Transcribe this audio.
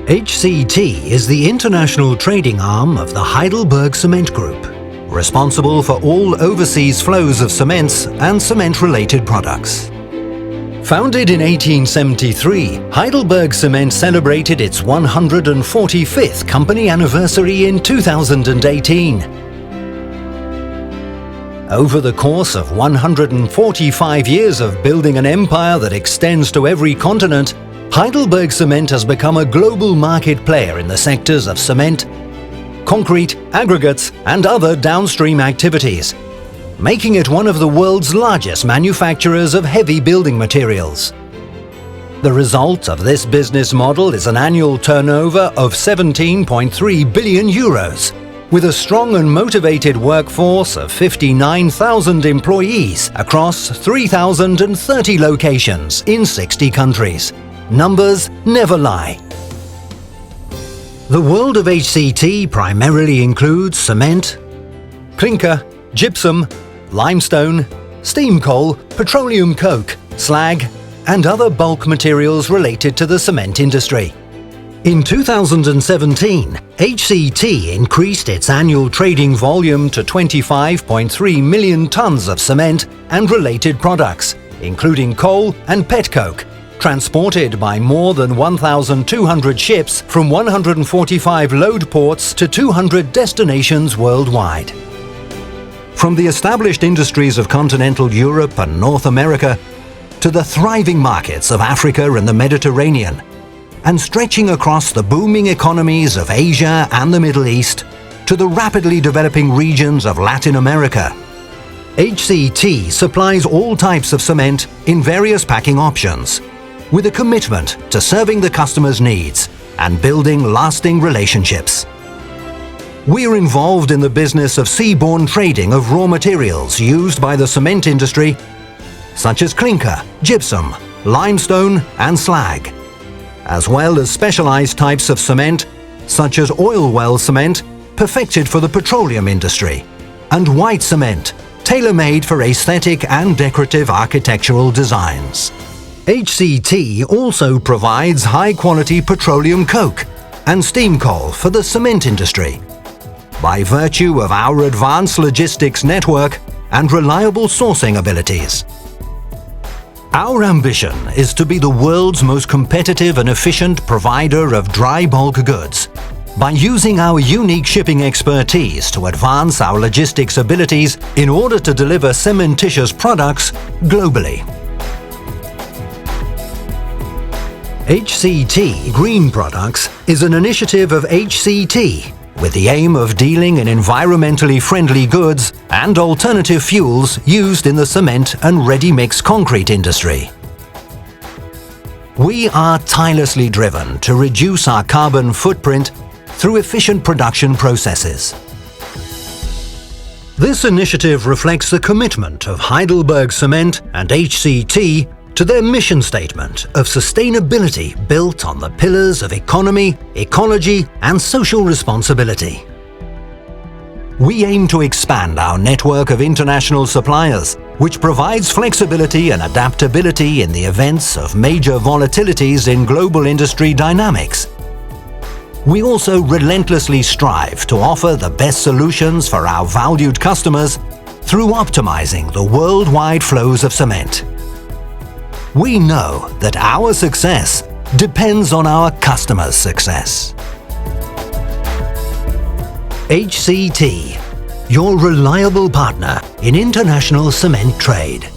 HCT is the international trading arm of the HeidelbergCement Group, responsible for all overseas flows of cements and cement-related products. Founded in 1873, HeidelbergCement celebrated its 145th company anniversary in 2018. Over the course of 145 years of building an empire that extends to every continent, HeidelbergCement has become a global market player in the sectors of cement, concrete, aggregates and other downstream activities, making it one of the world's largest manufacturers of heavy building materials. The result of this business model is an annual turnover of 17.3 billion euros, with a strong and motivated workforce of 59,000 employees across 3,030 locations in 60 countries. Numbers never lie. The world of HCT primarily includes cement, clinker, gypsum, limestone, steam coal, petroleum coke, slag, and other bulk materials related to the cement industry. In 2017, HCT increased its annual trading volume to 25.3 million tons of cement and related products, including coal and petcoke, transported by more than 1,200 ships from 145 load ports to 200 destinations worldwide. From the established industries of continental Europe and North America to the thriving markets of Africa and the Mediterranean, and stretching across the booming economies of Asia and the Middle East to the rapidly developing regions of Latin America, HCT supplies all types of cement in various packing options, with a commitment to serving the customer's needs and building lasting relationships. We're involved in the business of seaborne trading of raw materials used by the cement industry, such as clinker, gypsum, limestone and slag, as well as specialized types of cement, such as oil well cement, perfected for the petroleum industry, and white cement, tailor-made for aesthetic and decorative architectural designs. HCT also provides high-quality petroleum coke and steam coal for the cement industry, by virtue of our advanced logistics network and reliable sourcing abilities. Our ambition is to be the world's most competitive and efficient provider of dry bulk goods by using our unique shipping expertise to advance our logistics abilities in order to deliver cementitious products globally. HCT Green Products is an initiative of HCT with the aim of dealing in environmentally friendly goods and alternative fuels used in the cement and ready-mix concrete industry. We are tirelessly driven to reduce our carbon footprint through efficient production processes. This initiative reflects the commitment of HeidelbergCement and HCT to their mission statement of sustainability built on the pillars of economy, ecology and social responsibility. We aim to expand our network of international suppliers, which provides flexibility and adaptability in the events of major volatilities in global industry dynamics. We also relentlessly strive to offer the best solutions for our valued customers through optimizing the worldwide flows of cement. We know that our success depends on our customers' success. HCT, your reliable partner in international cement trade.